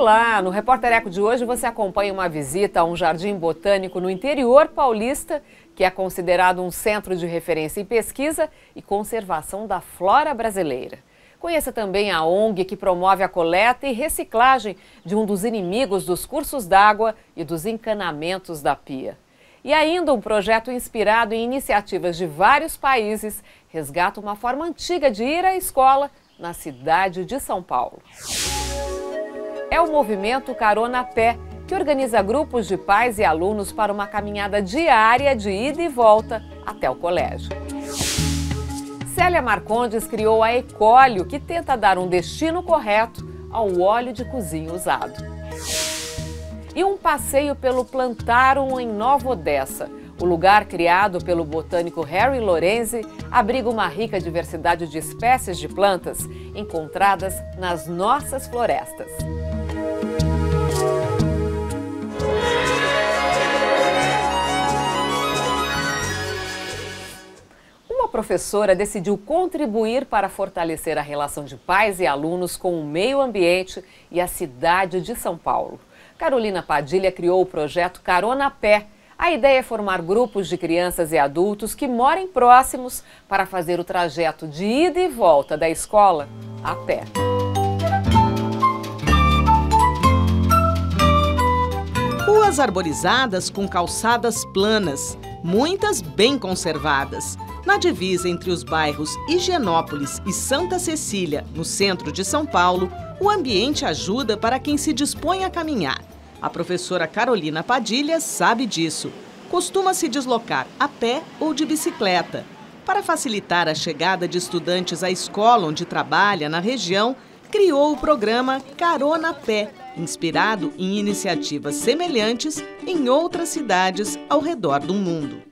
Olá! No Repórter Eco de hoje você acompanha uma visita a um jardim botânico no interior paulista, que é considerado um centro de referência em pesquisa e conservação da flora brasileira. Conheça também a ONG que promove a coleta e reciclagem de um dos inimigos dos cursos d'água e dos encanamentos da pia. E ainda um projeto inspirado em iniciativas de vários países resgata uma forma antiga de ir à escola na cidade de São Paulo. É o movimento Carona a Pé, que organiza grupos de pais e alunos para uma caminhada diária de ida e volta até o colégio. Célia Marcondes criou a Ecólio, que tenta dar um destino correto ao óleo de cozinha usado. E um passeio pelo Plantarum em Nova Odessa. O lugar criado pelo botânico Harry Lorenzi abriga uma rica diversidade de espécies de plantas encontradas nas nossas florestas. Uma professora decidiu contribuir para fortalecer a relação de pais e alunos com o meio ambiente e a cidade de São Paulo. Carolina Padilha criou o projeto Carona a Pé. A ideia é formar grupos de crianças e adultos que morem próximos para fazer o trajeto de ida e volta da escola a pé. Ruas arborizadas com calçadas planas, muitas bem conservadas. Na divisa entre os bairros Higienópolis e Santa Cecília, no centro de São Paulo, o ambiente ajuda para quem se dispõe a caminhar. A professora Carolina Padilha sabe disso. Costuma se deslocar a pé ou de bicicleta. Para facilitar a chegada de estudantes à escola onde trabalha na região, criou o programa Carona a Pé, inspirado em iniciativas semelhantes em outras cidades ao redor do mundo.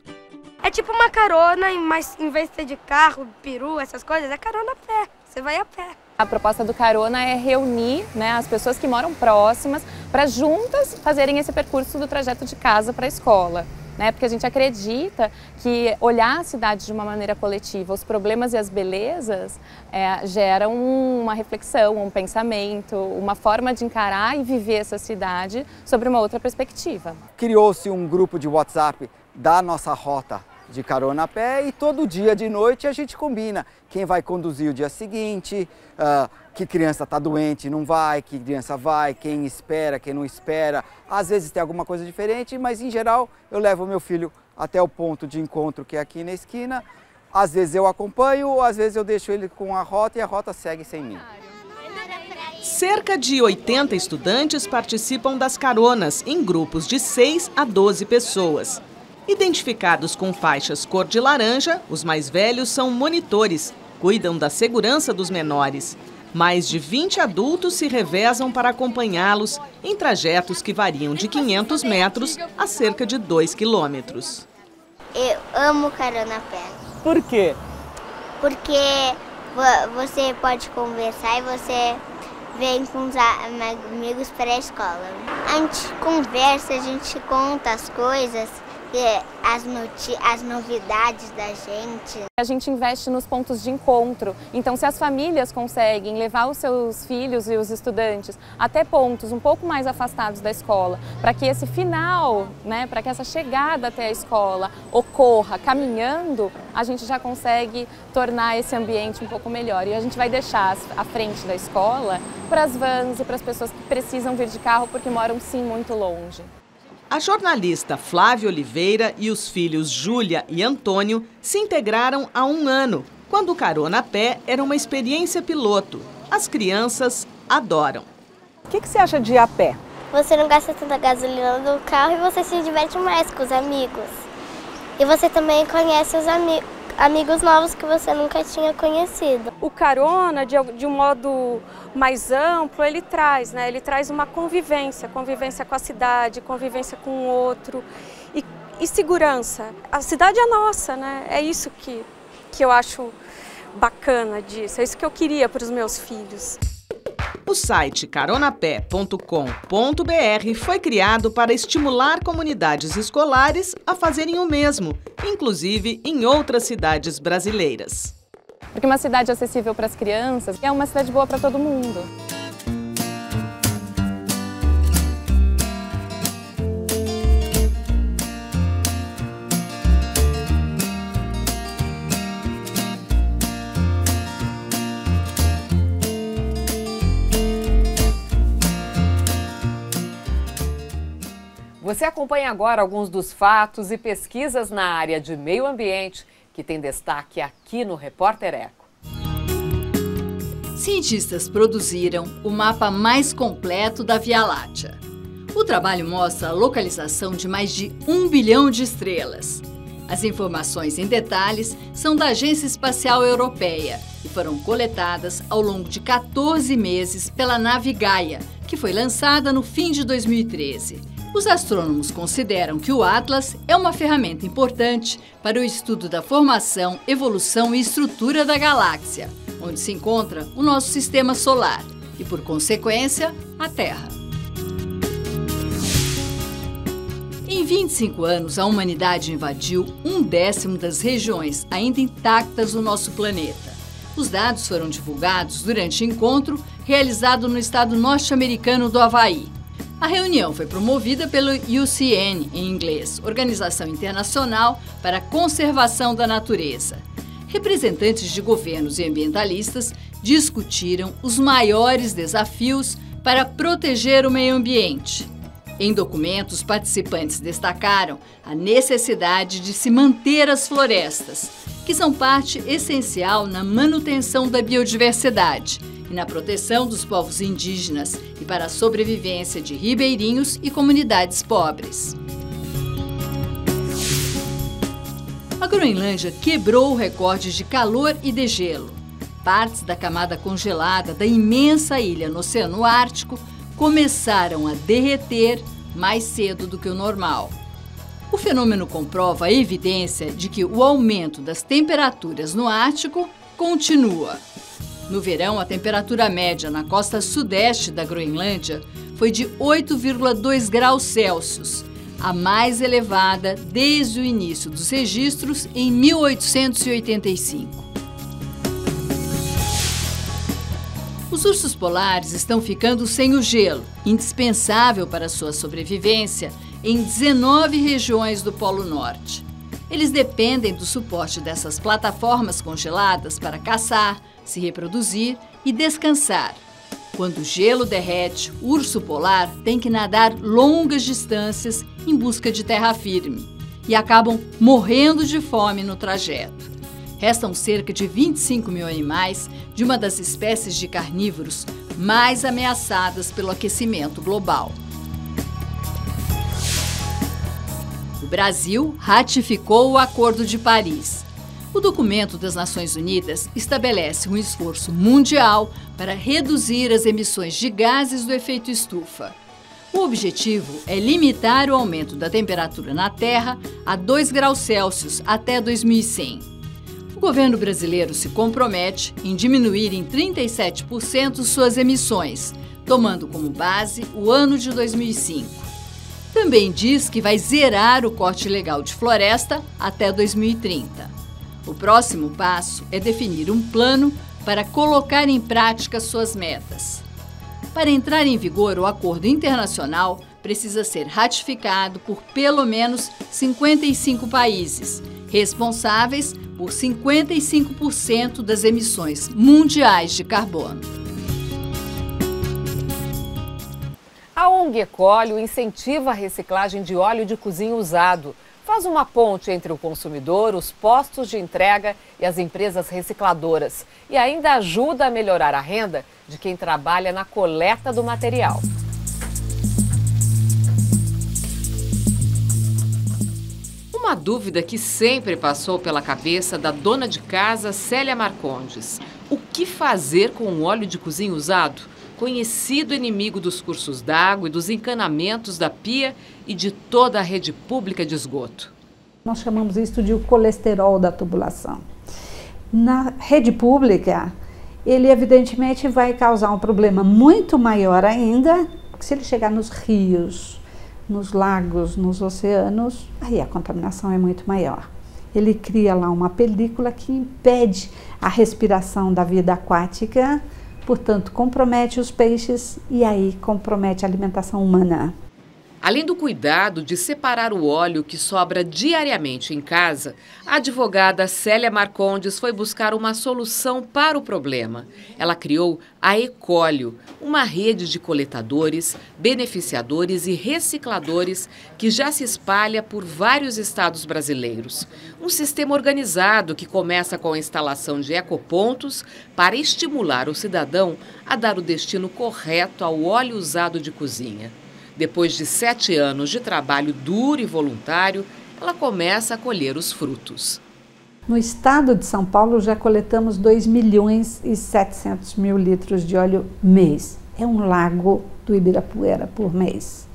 É tipo uma carona, mas em vez de ser de carro, peru, essas coisas, é carona a pé. Você vai a pé. A proposta do Carona é reunir, as pessoas que moram próximas para juntas fazerem esse percurso do trajeto de casa para a escola. Porque a gente acredita que olhar a cidade de uma maneira coletiva, os problemas e as belezas geram uma reflexão, um pensamento, uma forma de encarar e viver essa cidade sobre uma outra perspectiva. Criou-se um grupo de WhatsApp da nossa rota de carona a pé e todo dia de noite a gente combina quem vai conduzir o dia seguinte, que criança está doente, não vai, que criança vai, quem espera, quem não espera. Às vezes tem alguma coisa diferente, mas em geral eu levo o meu filho até o ponto de encontro que é aqui na esquina. Às vezes eu acompanho, às vezes eu deixo ele com a rota e a rota segue sem mim. Cerca de 80 estudantes participam das caronas em grupos de 6 a 12 pessoas. Identificados com faixas cor de laranja, os mais velhos são monitores, cuidam da segurança dos menores. Mais de 20 adultos se revezam para acompanhá-los em trajetos que variam de 500 metros a cerca de 2 quilômetros. Eu amo carona a pé. Por quê? Porque você pode conversar e você vem com os amigos para a escola. A gente conversa, a gente conta as coisas, as novidades da gente. A gente investe nos pontos de encontro, então se as famílias conseguem levar os seus filhos e os estudantes até pontos um pouco mais afastados da escola, para que esse final, para que essa chegada até a escola ocorra caminhando, a gente já consegue tornar esse ambiente um pouco melhor. E a gente vai deixar a frente da escola para as vans e para as pessoas que precisam vir de carro porque moram sim muito longe. A jornalista Flávia Oliveira e os filhos Júlia e Antônio se integraram há 1 ano, quando o Carona a Pé era uma experiência piloto. As crianças adoram. O que você acha de ir a pé? Você não gasta tanta gasolina no carro e você se diverte mais com os amigos. E você também conhece os amigos novos que você nunca tinha conhecido. O Carona, de um modo mais amplo, ele traz uma convivência com a cidade, convivência com o outro e segurança. A cidade é nossa, É isso que eu acho bacana disso, é isso que eu queria para os meus filhos. O site caronapé.com.br foi criado para estimular comunidades escolares a fazerem o mesmo, inclusive em outras cidades brasileiras. Porque uma cidade acessível para as crianças é uma cidade boa para todo mundo. Você acompanha agora alguns dos fatos e pesquisas na área de meio ambiente que tem destaque aqui no Repórter Eco. Cientistas produziram o mapa mais completo da Via Láctea. O trabalho mostra a localização de mais de 1 bilhão de estrelas. As informações em detalhes são da Agência Espacial Europeia e foram coletadas ao longo de 14 meses pela nave Gaia, que foi lançada no fim de 2013. Os astrônomos consideram que o Atlas é uma ferramenta importante para o estudo da formação, evolução e estrutura da galáxia, onde se encontra o nosso sistema solar e, por consequência, a Terra. Em 25 anos, a humanidade invadiu 1/10 das regiões ainda intactas do nosso planeta. Os dados foram divulgados durante o encontro realizado no estado norte-americano do Havaí. A reunião foi promovida pelo UCN, em inglês, Organização Internacional para a Conservação da Natureza. Representantes de governos e ambientalistas discutiram os maiores desafios para proteger o meio ambiente. Em documentos, participantes destacaram a necessidade de se manter as florestas, que são parte essencial na manutenção da biodiversidade e na proteção dos povos indígenas e para a sobrevivência de ribeirinhos e comunidades pobres. A Groenlândia quebrou o recorde de calor e degelo. Partes da camada congelada da imensa ilha no Oceano Ártico começaram a derreter mais cedo do que o normal. O fenômeno comprova a evidência de que o aumento das temperaturas no Ártico continua. No verão, a temperatura média na costa sudeste da Groenlândia foi de 8,2 graus Celsius, a mais elevada desde o início dos registros em 1885. Os ursos polares estão ficando sem o gelo, indispensável para sua sobrevivência, em 19 regiões do Polo Norte. Eles dependem do suporte dessas plataformas congeladas para caçar, se reproduzir e descansar. Quando o gelo derrete, o urso polar tem que nadar longas distâncias em busca de terra firme e acabam morrendo de fome no trajeto. Restam cerca de 25 mil animais de uma das espécies de carnívoros mais ameaçadas pelo aquecimento global. O Brasil ratificou o Acordo de Paris. O documento das Nações Unidas estabelece um esforço mundial para reduzir as emissões de gases do efeito estufa. O objetivo é limitar o aumento da temperatura na Terra a 2 graus Celsius até 2100. O governo brasileiro se compromete em diminuir em 37% suas emissões, tomando como base o ano de 2005. Também diz que vai zerar o corte ilegal de floresta até 2030. O próximo passo é definir um plano para colocar em prática suas metas. Para entrar em vigor, o acordo internacional precisa ser ratificado por pelo menos 55 países, responsáveis por 55% das emissões mundiais de carbono. A ONG Ecolio incentiva a reciclagem de óleo de cozinha usado. Faz uma ponte entre o consumidor, os postos de entrega e as empresas recicladoras. E ainda ajuda a melhorar a renda de quem trabalha na coleta do material. Uma dúvida que sempre passou pela cabeça da dona de casa Célia Marcondes. O que fazer com o óleo de cozinha usado? Conhecido inimigo dos cursos d'água e dos encanamentos da pia e de toda a rede pública de esgoto. Nós chamamos isso de o colesterol da tubulação. Na rede pública, ele evidentemente vai causar um problema muito maior ainda, porque se ele chegar nos rios, nos lagos, nos oceanos, aí a contaminação é muito maior. Ele cria lá uma película que impede a respiração da vida aquática, portanto, compromete os peixes e aí compromete a alimentação humana. Além do cuidado de separar o óleo que sobra diariamente em casa, a advogada Célia Marcondes foi buscar uma solução para o problema. Ela criou a Ecólio, uma rede de coletadores, beneficiadores e recicladores que já se espalha por vários estados brasileiros. Um sistema organizado que começa com a instalação de ecopontos para estimular o cidadão a dar o destino correto ao óleo usado de cozinha. Depois de 7 anos de trabalho duro e voluntário, ela começa a colher os frutos. No estado de São Paulo já coletamos 2.700.000 litros de óleo mês. É um lago do Ibirapuera por mês.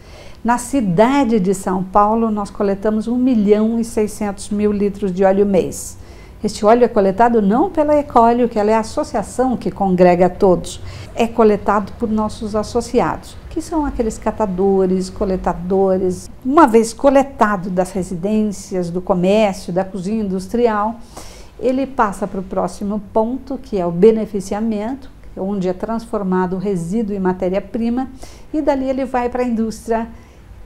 Na cidade de São Paulo nós coletamos 1.600.000 litros de óleo mês. Este óleo é coletado não pela Ecólio, que ela é a associação que congrega todos. É coletado por nossos associados, que são aqueles catadores, coletadores. Uma vez coletado das residências, do comércio, da cozinha industrial, ele passa para o próximo ponto, que é o beneficiamento, onde é transformado o resíduo em matéria-prima, e dali ele vai para a indústria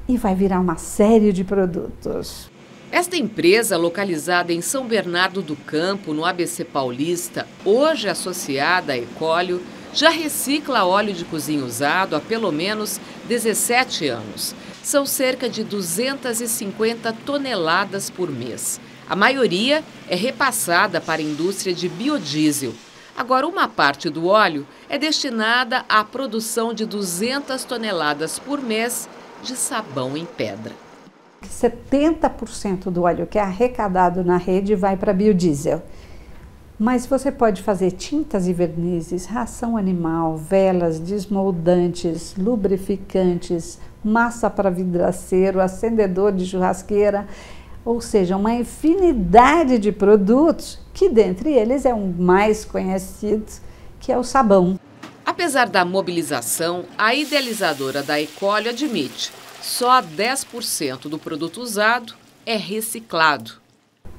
e vai virar uma série de produtos. Esta empresa, localizada em São Bernardo do Campo, no ABC Paulista, hoje associada à Ecólio, já recicla óleo de cozinha usado há pelo menos 17 anos. São cerca de 250 toneladas por mês. A maioria é repassada para a indústria de biodiesel. Agora, uma parte do óleo é destinada à produção de 200 toneladas por mês de sabão em pedra. 70% do óleo que é arrecadado na rede vai para biodiesel. Mas você pode fazer tintas e vernizes, ração animal, velas, desmoldantes, lubrificantes, massa para vidraceiro, acendedor de churrasqueira, ou seja, uma infinidade de produtos que dentre eles é um mais conhecido, que é o sabão. Apesar da mobilização, a idealizadora da Ecólio admite: só 10% do produto usado é reciclado.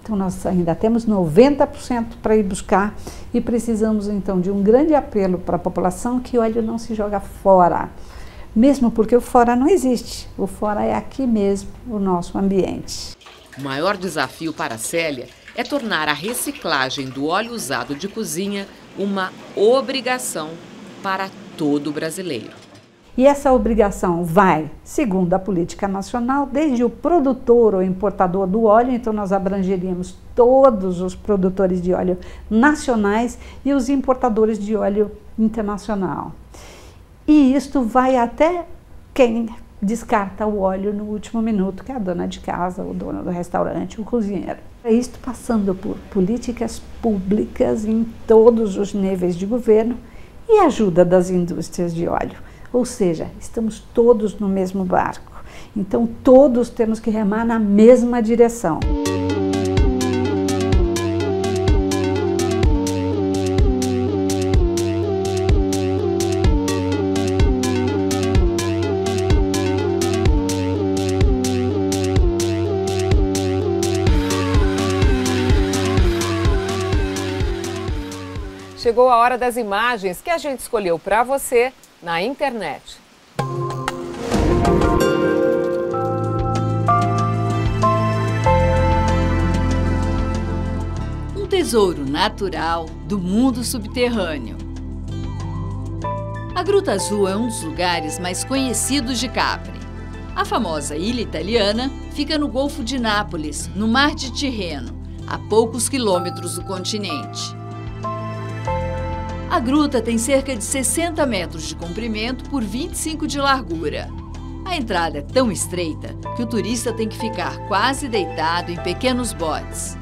Então nós ainda temos 90% para ir buscar e precisamos então de um grande apelo para a população que o óleo não se joga fora. Mesmo porque o fora não existe, o fora é aqui mesmo, o nosso ambiente. O maior desafio para a Célia é tornar a reciclagem do óleo usado de cozinha uma obrigação para todo brasileiro. E essa obrigação vai, segundo a política nacional, desde o produtor ou importador do óleo, então nós abrangeríamos todos os produtores de óleo nacionais e os importadores de óleo internacional. E isto vai até quem descarta o óleo no último minuto, que é a dona de casa, o dono do restaurante, o cozinheiro. É isto passando por políticas públicas em todos os níveis de governo e ajuda das indústrias de óleo. Ou seja, estamos todos no mesmo barco. Então, todos temos que remar na mesma direção. Chegou a hora das imagens que a gente escolheu para você na internet. Um tesouro natural do mundo subterrâneo. A Gruta Azul é um dos lugares mais conhecidos de Capri. A famosa ilha italiana fica no Golfo de Nápoles, no Mar de Tirreno, a poucos quilômetros do continente. A gruta tem cerca de 60 metros de comprimento por 25 de largura. A entrada é tão estreita que o turista tem que ficar quase deitado em pequenos botes.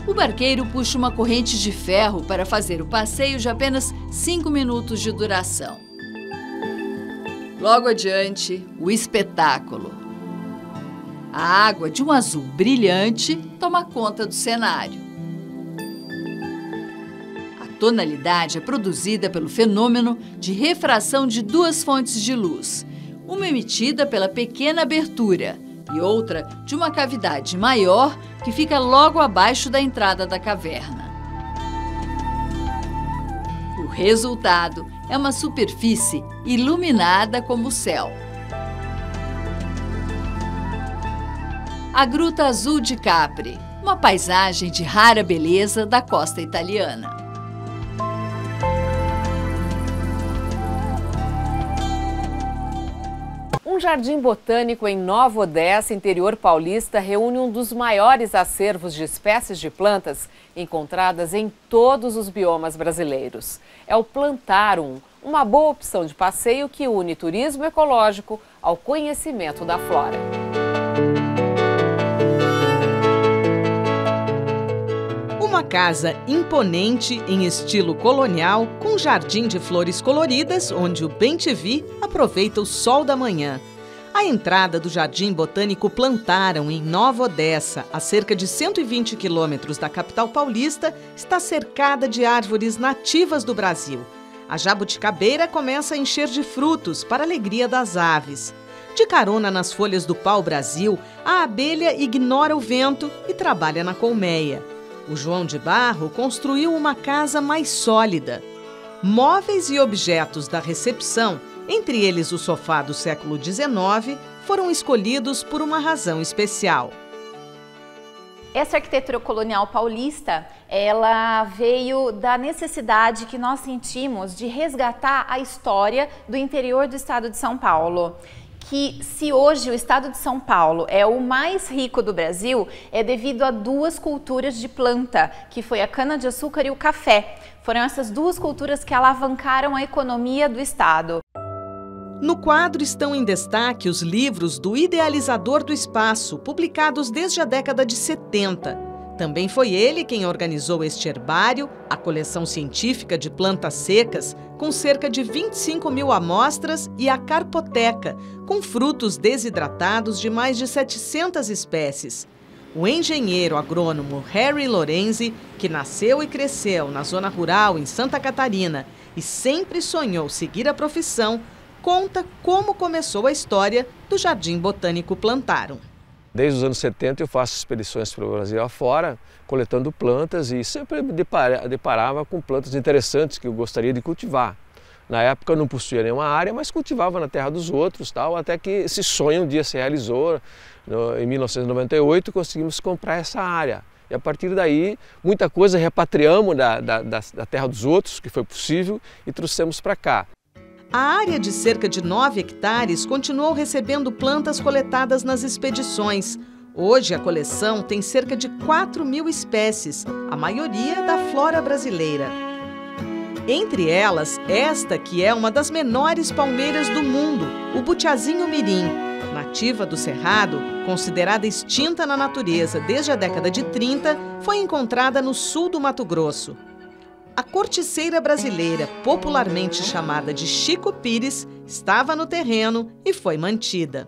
O barqueiro puxa uma corrente de ferro para fazer o passeio de apenas 5 minutos de duração. Logo adiante, o espetáculo. A água de um azul brilhante toma conta do cenário. Tonalidade é produzida pelo fenômeno de refração de duas fontes de luz, uma emitida pela pequena abertura e outra de uma cavidade maior que fica logo abaixo da entrada da caverna. O resultado é uma superfície iluminada como o céu. A Gruta Azul de Capri, uma paisagem de rara beleza da costa italiana. Um jardim botânico em Nova Odessa, interior paulista, reúne um dos maiores acervos de espécies de plantas encontradas em todos os biomas brasileiros. É o Plantarum, uma boa opção de passeio que une turismo ecológico ao conhecimento da flora. Uma casa imponente em estilo colonial, com jardim de flores coloridas, onde o bem-te-vi aproveita o sol da manhã. A entrada do Jardim Botânico Plantarum, em Nova Odessa, a cerca de 120 quilômetros da capital paulista, está cercada de árvores nativas do Brasil. A jabuticabeira começa a encher de frutos para a alegria das aves. De carona nas folhas do pau-brasil, a abelha ignora o vento e trabalha na colmeia. O João de Barro construiu uma casa mais sólida. Móveis e objetos da recepção, entre eles o sofá do século XIX, foram escolhidos por uma razão especial. Essa arquitetura colonial paulista, ela veio da necessidade que nós sentimos de resgatar a história do interior do estado de São Paulo. Que se hoje o estado de São Paulo é o mais rico do Brasil, é devido a duas culturas de planta, que foi a cana-de-açúcar e o café. Foram essas duas culturas que alavancaram a economia do estado. No quadro estão em destaque os livros do idealizador do espaço, publicados desde a década de 70. Também foi ele quem organizou este herbário, a coleção científica de plantas secas, com cerca de 25 mil amostras, e a carpoteca, com frutos desidratados de mais de 700 espécies. O engenheiro agrônomo Harry Lorenzi, que nasceu e cresceu na zona rural em Santa Catarina e sempre sonhou seguir a profissão, conta como começou a história do Jardim Botânico Plantarum. Desde os anos 70 eu faço expedições para o Brasil afora, coletando plantas e sempre deparava com plantas interessantes que eu gostaria de cultivar. Na época eu não possuía nenhuma área, mas cultivava na terra dos outros, tal, até que esse sonho um dia se realizou. Em 1998 conseguimos comprar essa área. E a partir daí, muita coisa repatriamos da terra dos outros, que foi possível, e trouxemos para cá. A área de cerca de 9 hectares continuou recebendo plantas coletadas nas expedições. Hoje, a coleção tem cerca de 4 mil espécies, a maioria da flora brasileira. Entre elas, esta que é uma das menores palmeiras do mundo, o butiazinho mirim. Nativa do Cerrado, considerada extinta na natureza desde a década de 30, foi encontrada no sul do Mato Grosso. A corticeira brasileira, popularmente chamada de Chico Pires, estava no terreno e foi mantida.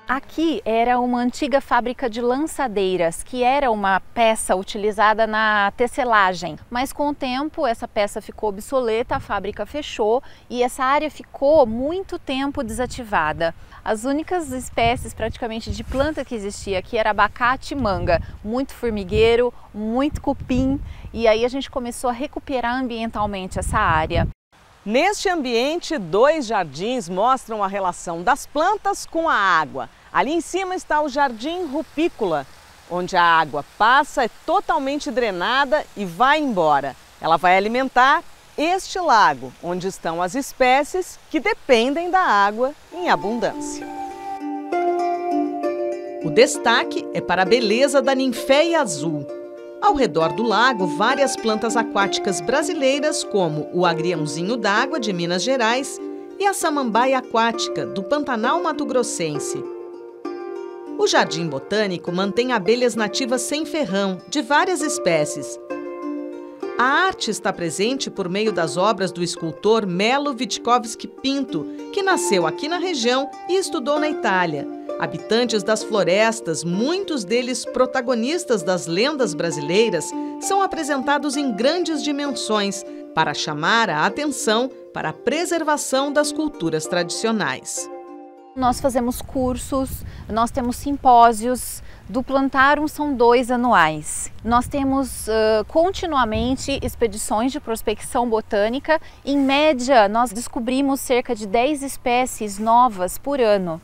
Aqui era uma antiga fábrica de lançadeiras, que era uma peça utilizada na tecelagem. Mas com o tempo essa peça ficou obsoleta, a fábrica fechou e essa área ficou muito tempo desativada. As únicas espécies praticamente de planta que existia aqui era abacate e manga, muito formigueiro, muito cupim, e aí a gente começou a recuperar ambientalmente essa área. Neste ambiente, 2 jardins mostram a relação das plantas com a água. Ali em cima está o Jardim Rupícola, onde a água passa, é totalmente drenada e vai embora. Ela vai alimentar este lago, onde estão as espécies que dependem da água em abundância. O destaque é para a beleza da ninféia azul. Ao redor do lago, várias plantas aquáticas brasileiras, como o agriãozinho d'água de Minas Gerais e a samambaia aquática do Pantanal mato-grossense. O Jardim Botânico mantém abelhas nativas sem ferrão, de várias espécies. A arte está presente por meio das obras do escultor Melo Wittkowski Pinto, que nasceu aqui na região e estudou na Itália. Habitantes das florestas, muitos deles protagonistas das lendas brasileiras, são apresentados em grandes dimensões para chamar a atenção para a preservação das culturas tradicionais. Nós fazemos cursos, nós temos simpósios, do Plantarum são 2 anuais. Nós temos continuamente expedições de prospecção botânica. Em média, nós descobrimos cerca de 10 espécies novas por ano.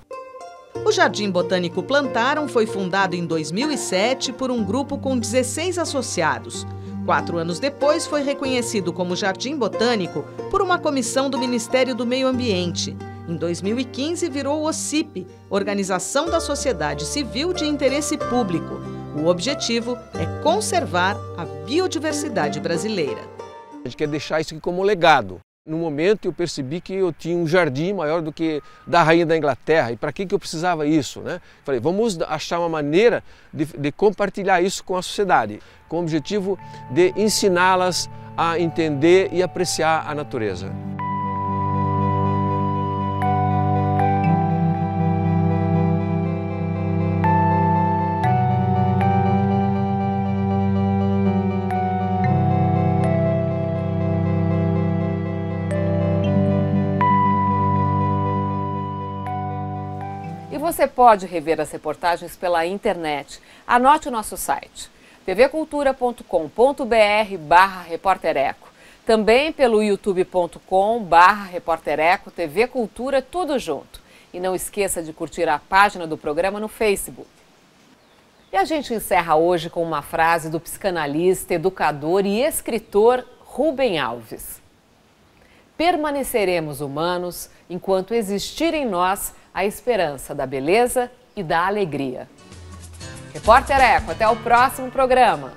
O Jardim Botânico Plantaram foi fundado em 2007 por um grupo com 16 associados. 4 anos depois, foi reconhecido como Jardim Botânico por uma comissão do Ministério do Meio Ambiente. Em 2015, virou o OCIP, Organização da Sociedade Civil de Interesse Público. O objetivo é conservar a biodiversidade brasileira. A gente quer deixar isso aqui como legado. No momento eu percebi que eu tinha um jardim maior do que da Rainha da Inglaterra. E para que eu precisava isso, né? Falei, vamos achar uma maneira de compartilhar isso com a sociedade, com o objetivo de ensiná-las a entender e apreciar a natureza. Você pode rever as reportagens pela internet. Anote o nosso site, tvcultura.com.br/repórtereco. Também pelo youtube.com/repórtereco, TV Cultura, tudo junto. E não esqueça de curtir a página do programa no Facebook. E a gente encerra hoje com uma frase do psicanalista, educador e escritor Rubem Alves. Permaneceremos humanos enquanto existir em nós a esperança da beleza e da alegria. Repórter Eco, até o próximo programa.